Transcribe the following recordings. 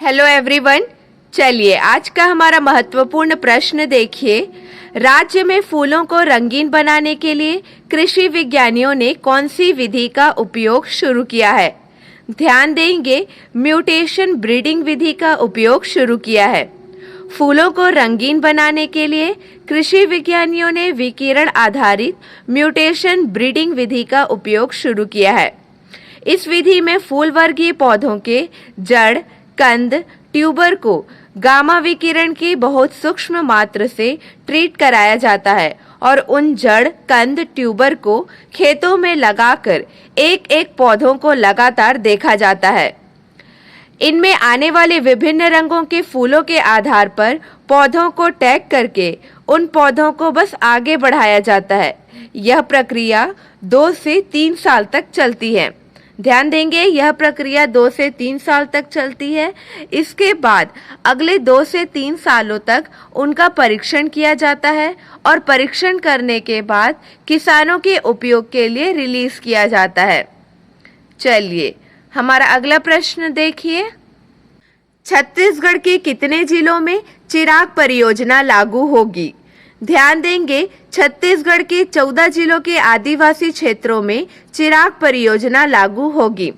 Hello everyone. चलिए आज का हमारा महत्वपूर्ण प्रश्न देखिए। राज्य में फूलों को रंगीन बनाने के लिए कृषि विज्ञानियों ने कौन सी विधि का उपयोग शुरू किया है? ध्यान देंगे, म्यूटेशन ब्रीडिंग विधि का उपयोग शुरू किया है। फूलों को रंगीन बनाने के लिए कृषि विज्ञानियों ने विकिरण आधारित म्यूटेशन ब्रीडिंग विधि का उपयोग शुरू किया है। इस विधि में फूल वर्गीय पौधों के जड़, कंद, ट्यूबर को गामा विकिरण की बहुत सूक्ष्म मात्रा से ट्रीट कराया जाता है और उन जड़, कंद, ट्यूबर को खेतों में लगाकर एक एक पौधों को लगातार देखा जाता है। इनमें आने वाले विभिन्न रंगों के फूलों के आधार पर पौधों को टैग करके उन पौधों को बस आगे बढ़ाया जाता है। यह प्रक्रिया 2 से 3 साल तक चलती है। ध्यान देंगे, यह प्रक्रिया 2 से 3 साल तक चलती है। इसके बाद अगले 2 से 3 सालों तक उनका परीक्षण किया जाता है और परीक्षण करने के बाद किसानों के उपयोग के लिए रिलीज किया जाता है। चलिए हमारा अगला प्रश्न देखिए। छत्तीसगढ़ के कितने जिलों में चिराग परियोजना लागू होगी? ध्यान देंगे, छत्तीसगढ़ के 14 जिलों के आदिवासी क्षेत्रों में चिराग परियोजना लागू होगी।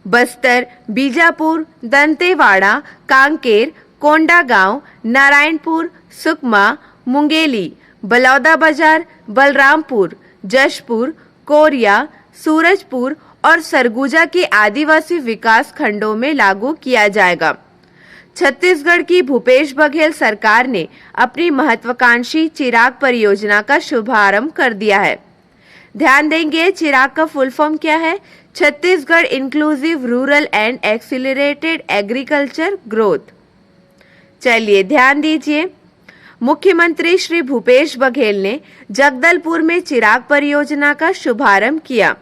बस्तर, बीजापुर, दंतेवाड़ा, कांकेर, कोंडागांव, नारायणपुर, सुकमा, मुंगेली, बलौदाबाजार, बलरामपुर, जशपुर, कोरिया, सूरजपुर और सरगुजा के आदिवासी विकास खंडों में लागू किया जाएगा। छत्तीसगढ़ की भूपेश बघेल सरकार ने अपनी महत्वाकांक्षी चिराग परियोजना का शुभारंभ कर दिया है। ध्यान देंगे, चिराग का फुल फॉर्म क्या है? Chhattisgarh inclusive rural and accelerated agriculture growth. चलिए ध्यान दीजिए, मुख्यमंत्री श्री भूपेश बघेल ने जगदलपुर में चिराग परियोजना का शुभारंभ किया।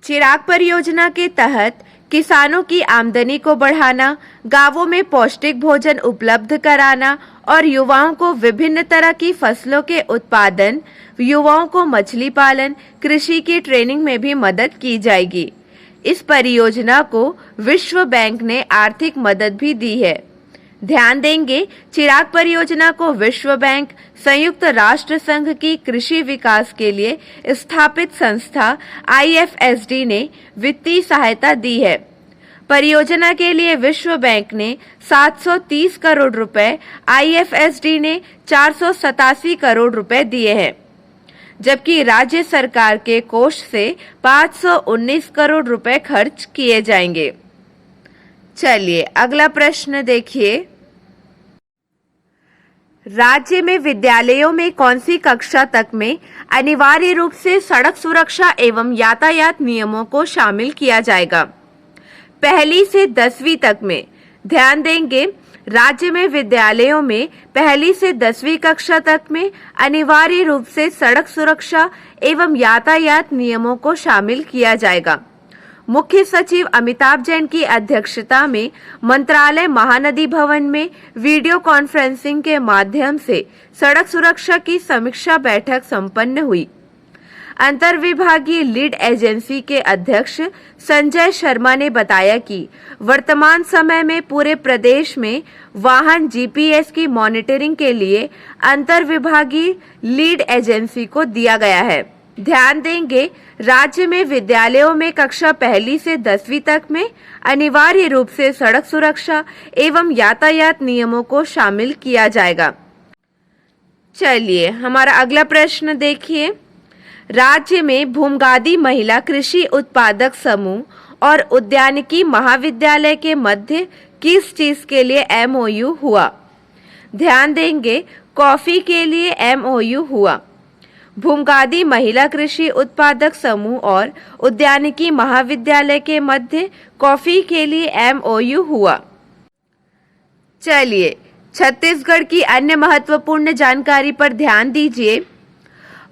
चिराग परियोजना के तहत किसानों की आमदनी को बढ़ाना, गांवों में पौष्टिक भोजन उपलब्ध कराना और युवाओं को विभिन्न तरह की फसलों के उत्पादन, युवाओं को मछली पालन, कृषि की ट्रेनिंग में भी मदद की जाएगी। इस परियोजना को विश्व बैंक ने आर्थिक मदद भी दी है। ध्यान देंगे, चिराग परियोजना को विश्व बैंक, संयुक्त राष्ट्र संघ की कृषि विकास के लिए स्थापित संस्था IFSD ने वित्तीय सहायता दी है। परियोजना के लिए विश्व बैंक ने 730 करोड़ रुपए, IFSD ने 487 करोड़ रुपए दिए हैं, जबकि राज्य सरकार के कोष से 519 करोड़ रुपए खर्च किए जाएंगे। चलिए अगला प्रश्न देखिए। राज्य में विद्यालयों में कौन सी कक्षा तक में अनिवार्य रूप से सड़क सुरक्षा एवं यातायात नियमों को शामिल किया जाएगा? 1ली से 10वीं तक में। ध्यान देंगे, राज्य में विद्यालयों में 1ली से 10वीं कक्षा तक में अनिवार्य रूप से सड़क सुरक्षा एवं यातायात नियमों को शामिल किया जाएगा। मुख्य सचिव अमिताभ जैन की अध्यक्षता में मंत्रालय महानदी भवन में वीडियो कॉन्फ्रेंसिंग के माध्यम से सड़क सुरक्षा की समीक्षा बैठक संपन्न हुई। अंतरविभागीय लीड एजेंसी के अध्यक्ष संजय शर्मा ने बताया कि वर्तमान समय में पूरे प्रदेश में वाहन GPS की मॉनिटरिंग के लिए अंतरविभागीय लीड एजेंसी को दिया गया है। ध्यान देंगे, राज्य में विद्यालयों में कक्षा 1ली से 10वीं तक में अनिवार्य रूप से सड़क सुरक्षा एवं यातायात नियमों को शामिल किया जाएगा। चलिए हमारा अगला प्रश्न देखिए। राज्य में भूमगादी महिला कृषि उत्पादक समूह और उद्यानिकी महाविद्यालय के मध्य किस चीज के लिए MOU हुआ? ध्यान देंगे, कॉफी के लिए MOU हुआ। भूमगादी महिला कृषि उत्पादक समूह और उद्यानिकी महाविद्यालय के मध्य कॉफी के लिए MOU हुआ। चलिए छत्तीसगढ़ की अन्य महत्वपूर्ण जानकारी पर ध्यान दीजिए।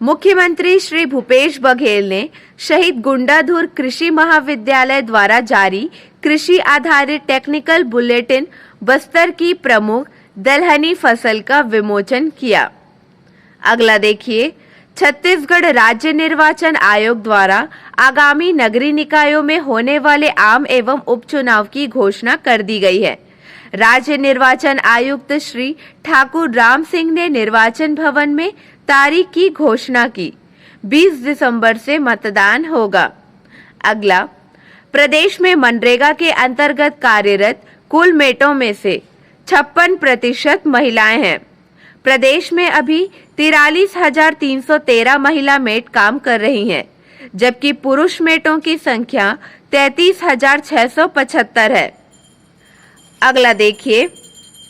मुख्यमंत्री श्री भूपेश बघेल ने शहीद गुंडाधुर कृषि महाविद्यालय द्वारा जारी कृषि आधारित टेक्निकल बुलेटिन बस्तर की प्रमुख दलहनी फसल का विमोचन किया। अगला देखिए, छत्तीसगढ़ राज्य निर्वाचन आयोग द्वारा आगामी नगरीय निकायों में होने वाले आम एवं उपचुनाव की घोषणा कर दी गई है। राज्य निर्वाचन आयुक्त श्री ठाकुर राम सिंह ने निर्वाचन भवन में तारीख की घोषणा की। 20 दिसंबर से मतदान होगा। अगला, प्रदेश में मनरेगा के अंतर्गत कार्यरत कुल मेटों में से 56% महिलाएं हैं। प्रदेश में अभी 43,313 महिला मेट काम कर रही हैं, जबकि पुरुष मेटों की संख्या 33,675 है। अगला देखिए,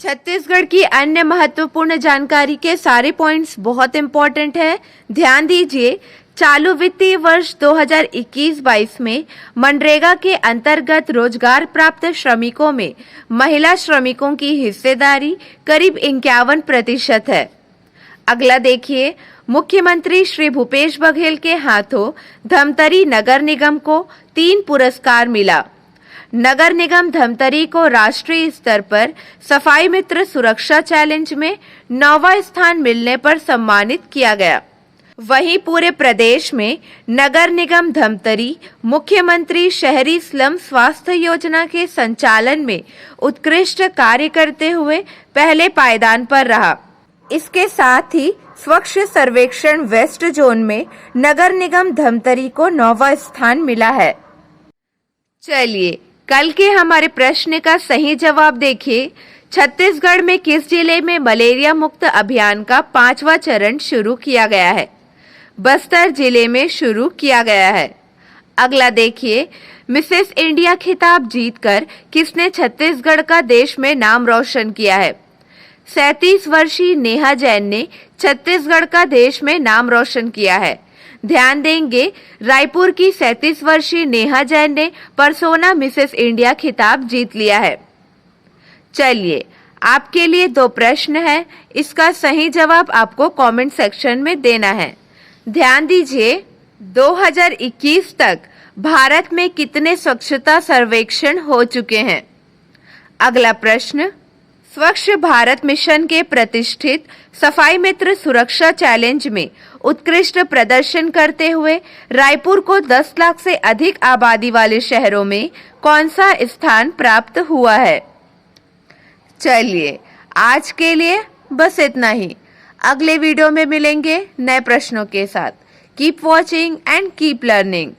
छत्तीसगढ़ की अन्य महत्वपूर्ण जानकारी के सारे पॉइंट्स बहुत इंपॉर्टेंट है, ध्यान दीजिए। चालू वित्तीय वर्ष 2021-22 में मनरेगा के अंतर्गत रोजगार प्राप्त श्रमिकों में महिला श्रमिकों की हिस्सेदारी करीब 51% है। अगला देखिए, मुख्यमंत्री श्री भूपेश बघेल के हाथों धमतरी नगर निगम को 3 पुरस्कार मिला। नगर निगम धमतरी को राष्ट्रीय स्तर पर सफाई मित्र सुरक्षा चैलेंज में 9वां स्थान मिलने पर सम्मानित किया गया। वहीं पूरे प्रदेश में नगर निगम धमतरी मुख्यमंत्री शहरी स्लम स्वास्थ्य योजना के संचालन में उत्कृष्ट कार्य करते हुए पहले पायदान पर रहा। इसके साथ ही स्वच्छ सर्वेक्षण वेस्ट जोन में नगर निगम धमतरी को 9वां स्थान मिला है। चलिए, कल के हमारे प्रश्न का सही जवाब देखिए। छत्तीसगढ़ में किस जिले में मलेरिया मुक्त अभियान का 5वां चरण शुरू किया गया है? बस्तर जिले में शुरू किया गया है। अगला देखिए, मिसेस इंडिया खिताब जीतकर किसने छत्तीसगढ़ का देश में नाम रोशन किया है? 37 वर्षीय नेहा जैन ने छत्तीसगढ़ का देश में नाम रोशन किया है। ध्यान देंगे, रायपुर की 37 वर्षीय नेहा जैन ने परसोना मिसेस इंडिया खिताब जीत लिया है। चलिए, आपके लिए 2 प्रश्न है, इसका सही जवाब आपको कमेंट सेक्शन में देना है। ध्यान दीजिए, 2021 तक भारत में कितने स्वच्छता सर्वेक्षण हो चुके हैं? अगला प्रश्न, स्वच्छ भारत मिशन के प्रतिष्ठित सफाई मित्र सुरक्षा चैलेंज में उत्कृष्ट प्रदर्शन करते हुए रायपुर को 10 लाख से अधिक आबादी वाले शहरों में कौन सा स्थान प्राप्त हुआ है? चलिए, आज के लिए बस इतना ही। अगले वीडियो में मिलेंगे नए प्रश्नों के साथ। Keep watching and keep learning.